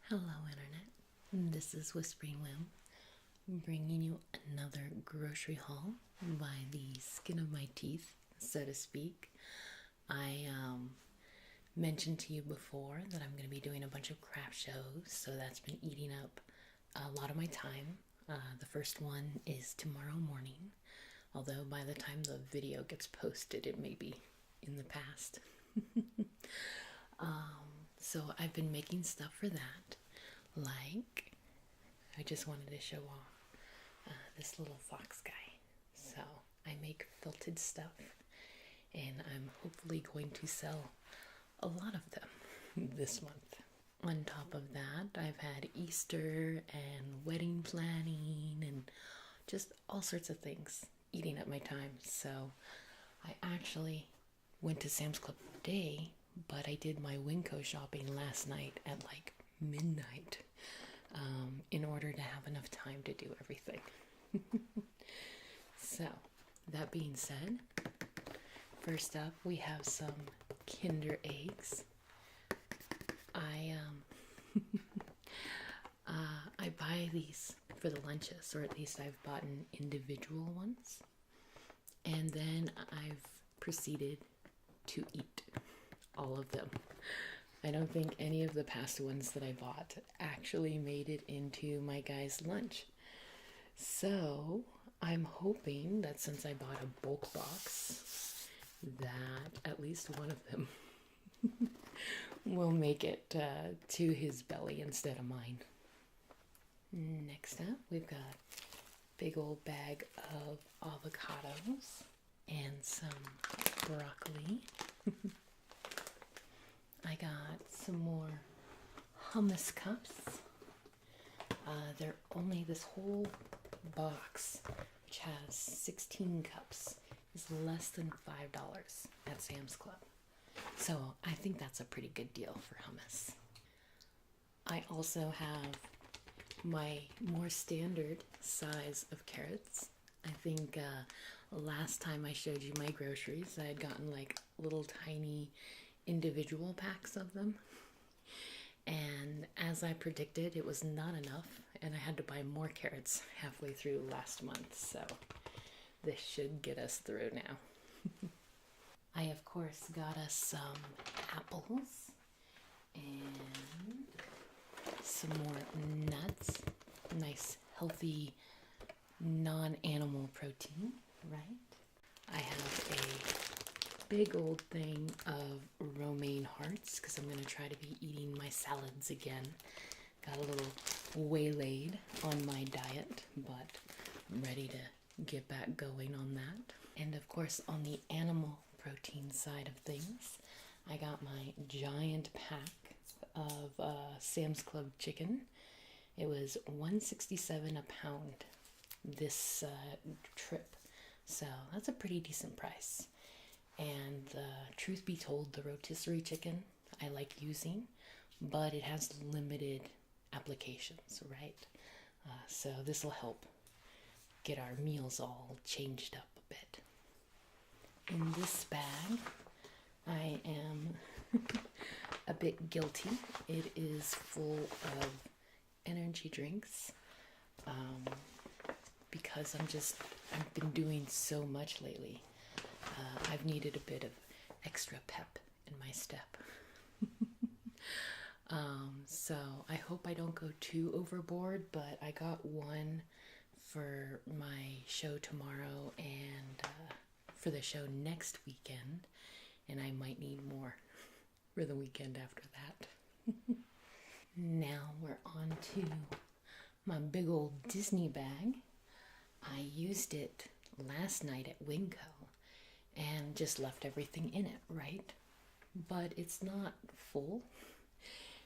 Hello, Internet. This is Whispering Wim, bringing you another grocery haul by the skin of my teeth, so to speak. I mentioned to you before that I'm going to be doing a bunch of craft shows, so that's been eating up a lot of my time. The first one is tomorrow morning, although by the time the video gets posted, it may be in the past. So I've been making stuff for that. Like, I just wanted to show off this little fox guy. So I make felted stuff, and I'm hopefully going to sell a lot of them this month. On top of that, I've had Easter and wedding planning and just all sorts of things eating up my time. So I actually went to Sam's Club today, but I did my Winco shopping last night at like midnight in order to have enough time to do everything. So, that being said, first up we have some Kinder eggs. I buy these for the lunches, or at least I've bought individual ones, and then I've proceeded to eat all of them. I don't think any of the past ones that I bought actually made it into my guy's lunch. So I'm hoping that since I bought a bulk box, that at least one of them will make it to his belly instead of mine. Next up, we've got a big old bag of avocados and some broccoli. I got some more hummus cups. They're only, this whole box, which has 16 cups, is less than $5 at Sam's Club. So I think that's a pretty good deal for hummus. I also have my more standard size of carrots. I think last time I showed you my groceries, I had gotten like little tiny individual packs of them, and as I predicted, it was not enough, and I had to buy more carrots halfway through last month, so this should get us through now. I of course got us some apples and some more nuts. Nice healthy non-animal protein, right? I have a big old thing of romaine hearts because I'm going to try to be eating my salads again. Got a little waylaid on my diet, but I'm ready to get back going on that. And of course, on the animal protein side of things, I got my giant pack of Sam's Club chicken. It was $1.67 a pound this trip, so that's a pretty decent price. And truth be told, the rotisserie chicken I like using, but it has limited applications, right? So this will help get our meals all changed up a bit. In this bag, I am a bit guilty. It is full of energy drinks because I've been doing so much lately. I've needed a bit of extra pep in my step. So I hope I don't go too overboard, but I got one for my show tomorrow and for the show next weekend, and I might need more for the weekend after that. Now we're on to my big old Disney bag. I used it last night at Winco and just left everything in it, right? But it's not full,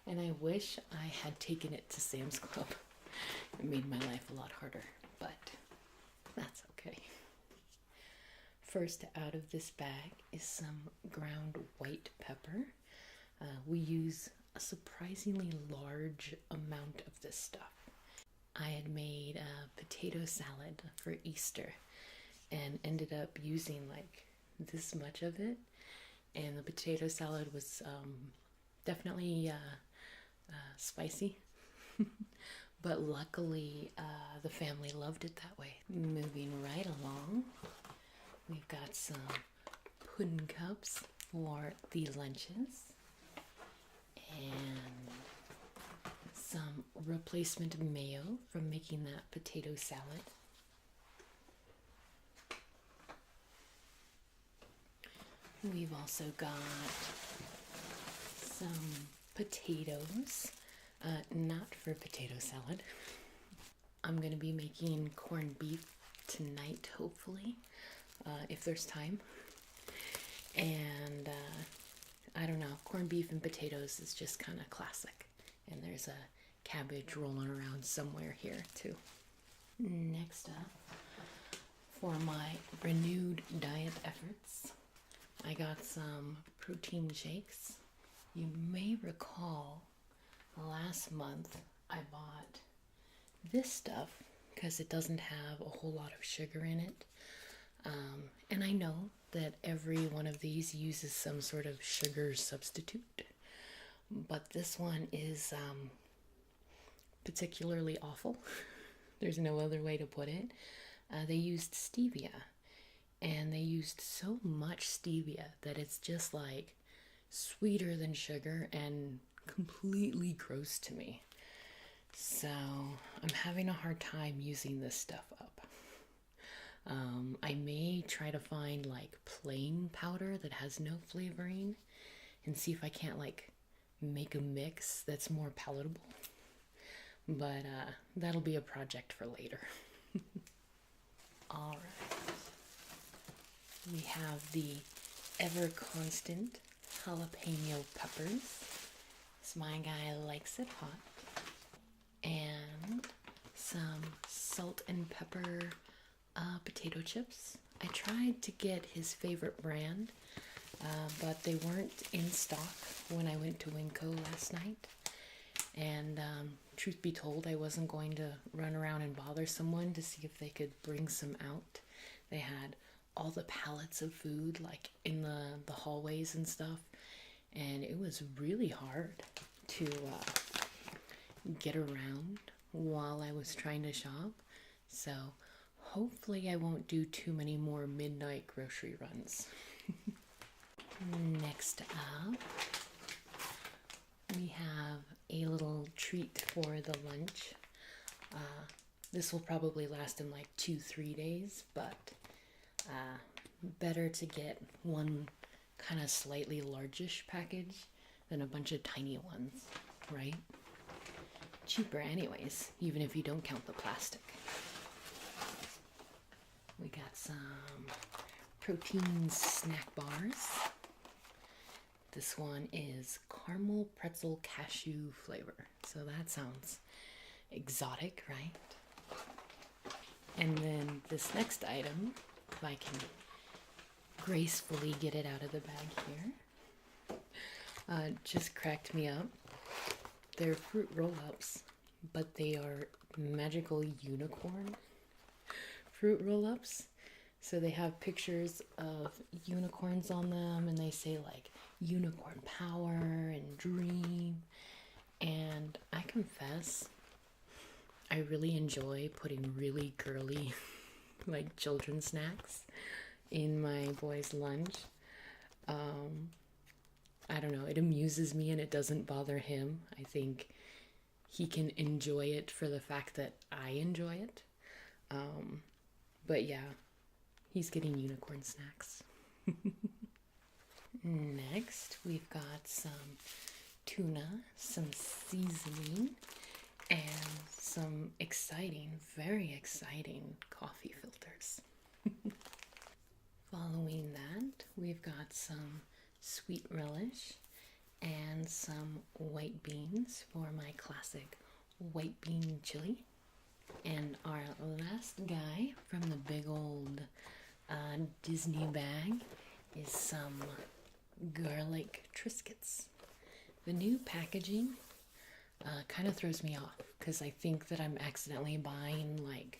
and I wish I had taken it to Sam's Club. It made my life a lot harder, but that's okay. First out of this bag is some ground white pepper. We use a surprisingly large amount of this stuff. I had made a potato salad for Easter and ended up using like this much of it, and the potato salad was definitely spicy, But luckily, the family loved it that way. Moving right along, we've got some pudding cups for the lunches and some replacement mayo from making that potato salad. We've also got some potatoes, not for potato salad. I'm going to be making corned beef tonight, hopefully, if there's time. And I don't know, corned beef and potatoes is just kind of classic. And there's a cabbage rolling around somewhere here, too. Next up, for my renewed diet efforts, I got some protein shakes. You may recall last month I bought this stuff because it doesn't have a whole lot of sugar in it. And I know that every one of these uses some sort of sugar substitute, but this one is particularly awful. There's no other way to put it. They used stevia, and they used so much stevia that it's just like sweeter than sugar and completely gross to me. So I'm having a hard time using this stuff up. I may try to find like plain powder that has no flavoring and see if I can't like make a mix that's more palatable. But that'll be a project for later. All right. We have the ever constant jalapeno peppers. So my guy likes it hot. And some salt and pepper potato chips. I tried to get his favorite brand, but they weren't in stock when I went to Winco last night. And truth be told, I wasn't going to run around and bother someone to see if they could bring some out. They had all the pallets of food like in the hallways and stuff, and it was really hard to get around while I was trying to shop. So hopefully I won't do too many more midnight grocery runs. Next up, we have a little treat for the lunch. This will probably last in like 2-3 days, but better to get one kind of slightly largish package than a bunch of tiny ones, right? Cheaper anyways, even if you don't count the plastic. We got some protein snack bars. This one is caramel pretzel cashew flavor. So that sounds exotic, right? And then this next item, if I can gracefully get it out of the bag here, just cracked me up. They're fruit roll-ups, but they are magical unicorn fruit roll-ups. So they have pictures of unicorns on them, and they say like unicorn power and dream. And I confess, I really enjoy putting really girly like children's snacks in my boy's lunch. I don't know, it amuses me and it doesn't bother him. I think he can enjoy it for the fact that I enjoy it. But yeah, he's getting unicorn snacks. Next, we've got some tuna, some seasoning, and some exciting, very exciting coffee filters. Following that, we've got some sweet relish and some white beans for my classic white bean chili. And our last guy from the big old Disney bag is some garlic Triscuits. The new packaging kind of throws me off because I think that I'm accidentally buying like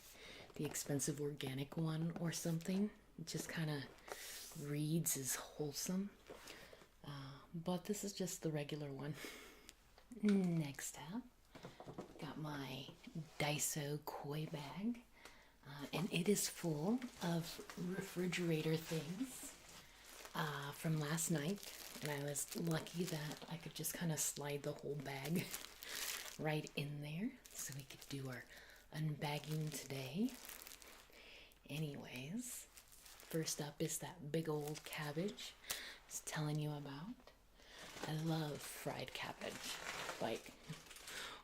the expensive organic one or something. It just kind of reads as wholesome. But this is just the regular one. Next up, got my Daiso koi bag, and it is full of refrigerator things from last night, and I was lucky that I could just kind of slide the whole bag right in there so we could do our unbagging today. Anyways, first up is that big old cabbage I was telling you about. I love fried cabbage, like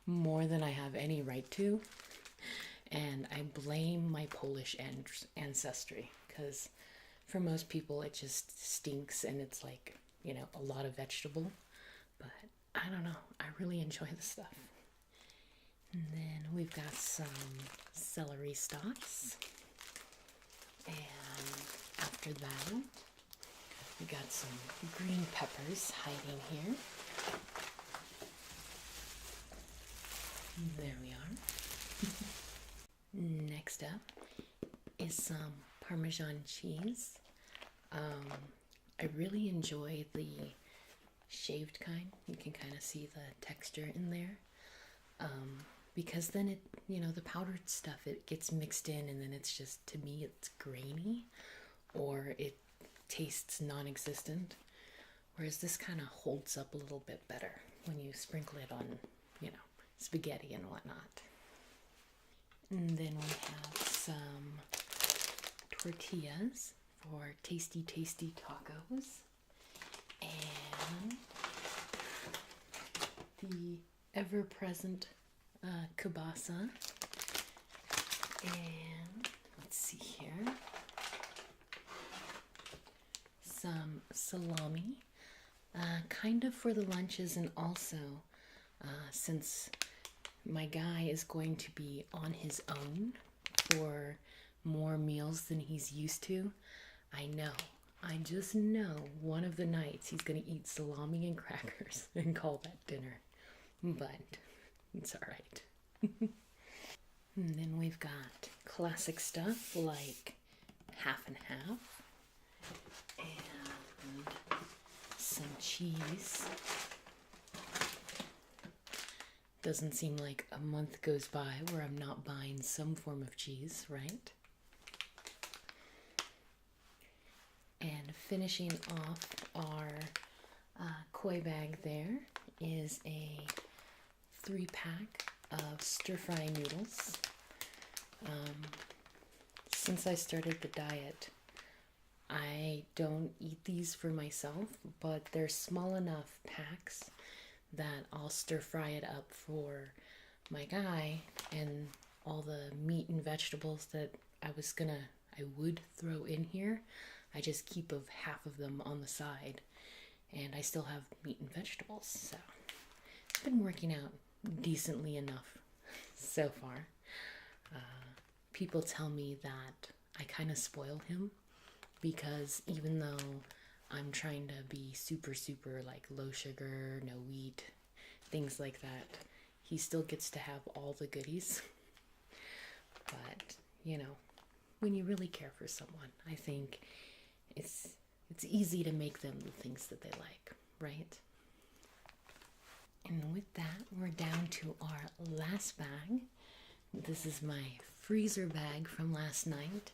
more than I have any right to. And I blame my Polish ancestry, because for most people it just stinks and it's like, you know, a lot of vegetable. But I don't know, I really enjoy the stuff. And then we've got some celery stalks. And after that, we got some green peppers hiding here. There we are. Next up is some Parmesan cheese. I really enjoy the shaved kind. You can kind of see the texture in there. Because then it, you know, the powdered stuff, it gets mixed in and then it's just, to me, it's grainy or it tastes non-existent. Whereas this kind of holds up a little bit better when you sprinkle it on, you know, spaghetti and whatnot. And then we have some tortillas for tasty, tasty tacos. And the ever-present kielbasa. And let's see here. Some salami. Kind of for the lunches, and also since my guy is going to be on his own for more meals than he's used to, I just know one of the nights he's going to eat salami and crackers and call that dinner. But it's all right. And then we've got classic stuff like half and half and some cheese. Doesn't seem like a month goes by where I'm not buying some form of cheese, right? And finishing off our koi bag there is a 3-pack of stir-fry noodles. Since I started the diet, I don't eat these for myself, but they're small enough packs that I'll stir-fry it up for my guy, and all the meat and vegetables that I would throw in here, I just keep half of them on the side, and I still have meat and vegetables, so it's been working out decently enough so far. People tell me that I kind of spoil him, because even though I'm trying to be super, super like low sugar, no wheat, things like that, he still gets to have all the goodies. But, you know, when you really care for someone, I think it's easy to make them the things that they like, right? And with that, we're down to our last bag. This is my freezer bag from last night.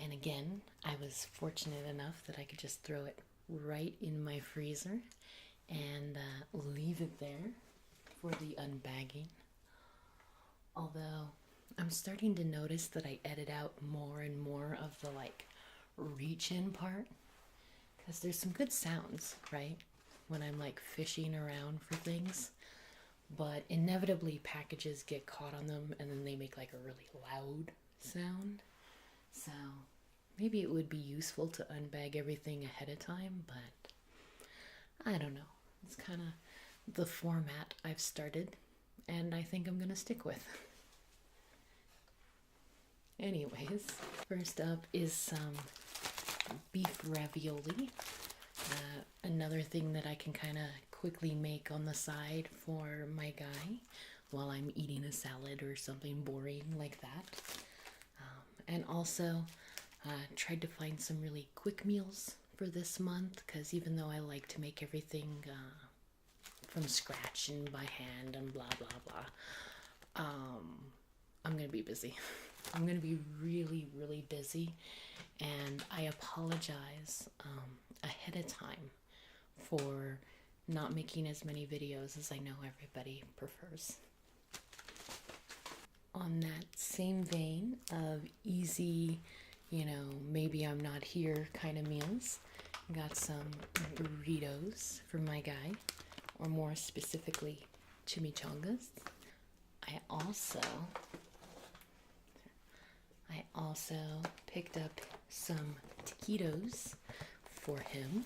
And again, I was fortunate enough that I could just throw it right in my freezer and leave it there for the unbagging. Although I'm starting to notice that I edit out more and more of the like reach in part, because there's some good sounds, right? When I'm like fishing around for things, but inevitably packages get caught on them and then they make like a really loud sound. So maybe it would be useful to unbag everything ahead of time, but I don't know. It's kind of the format I've started, and I think I'm going to stick with. Anyways, first up is some beef ravioli. Another thing that I can kind of quickly make on the side for my guy while I'm eating a salad or something boring like that. And also tried to find some really quick meals for this month, because even though I like to make everything from scratch and by hand and blah blah blah, I'm going to be busy. I'm going to be really, really busy. And I apologize ahead of time for not making as many videos as I know everybody prefers. On that same vein of easy, maybe I'm not here kind of meals, got some burritos for my guy, or more specifically, chimichangas. I also picked up some taquitos for him.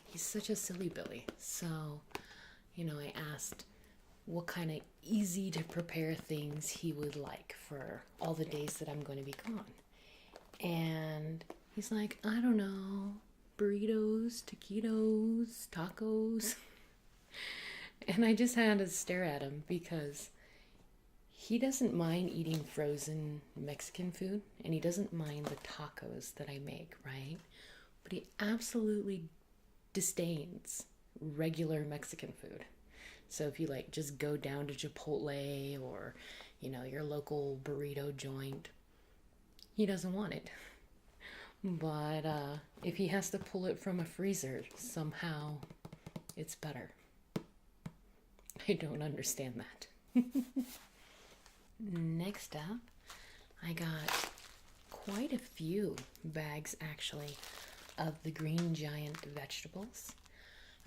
He's such a silly Billy, so I asked what kind of easy to prepare things he would like for all the days that I'm going to be gone. And he's like, I don't know, burritos, taquitos, tacos. And I just had to stare at him because he doesn't mind eating frozen Mexican food, and he doesn't mind the tacos that I make, right? But he absolutely disdains regular Mexican food. So if you just go down to Chipotle or, your local burrito joint, he doesn't want it. But if he has to pull it from a freezer, somehow it's better. I don't understand that. Next up, I got quite a few bags actually of the Green Giant vegetables.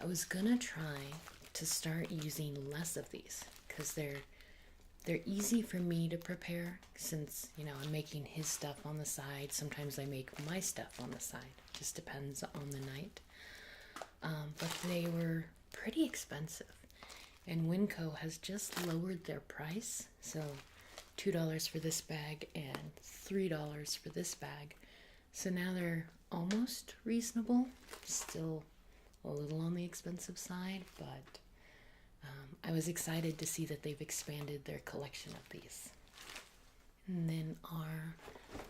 I was gonna try to start using less of these because they're easy for me to prepare since I'm making his stuff on the side. Sometimes I make my stuff on the side, just depends on the night. But they were pretty expensive, and Winco has just lowered their price, so $2 for this bag and $3 for this bag. So now they're almost reasonable, still a little on the expensive side, but I was excited to see that they've expanded their collection of these. And then our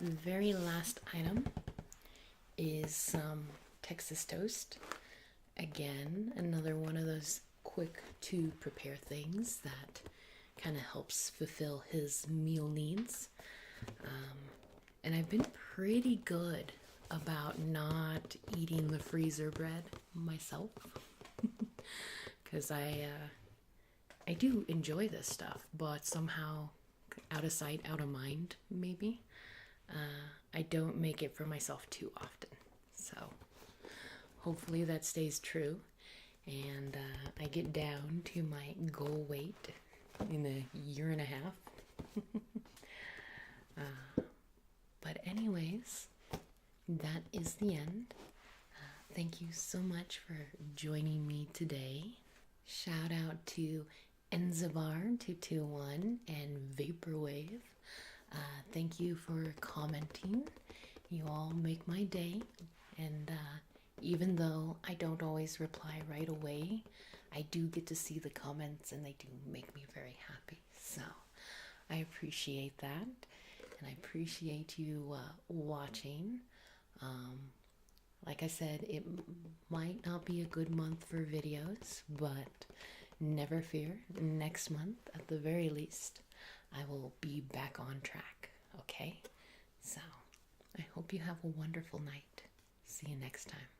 very last item is some Texas toast. Again, another one of those quick to prepare things that kind of helps fulfill his meal needs. And I've been pretty good about not eating the freezer bread myself because I do enjoy this stuff, but somehow out of sight, out of mind, maybe. I don't make it for myself too often. So hopefully that stays true and I get down to my goal weight in a year and a half. But anyways, that is the end. Thank you so much for joining me today. Shout out to Enzabar221 and Vaporwave. Thank you for commenting. You all make my day. And even though I don't always reply right away, I do get to see the comments and they do make me very happy. So I appreciate that. And I appreciate you watching. Like I said, it might not be a good month for videos, but never fear. Next month, at the very least, I will be back on track. Okay? So, I hope you have a wonderful night. See you next time.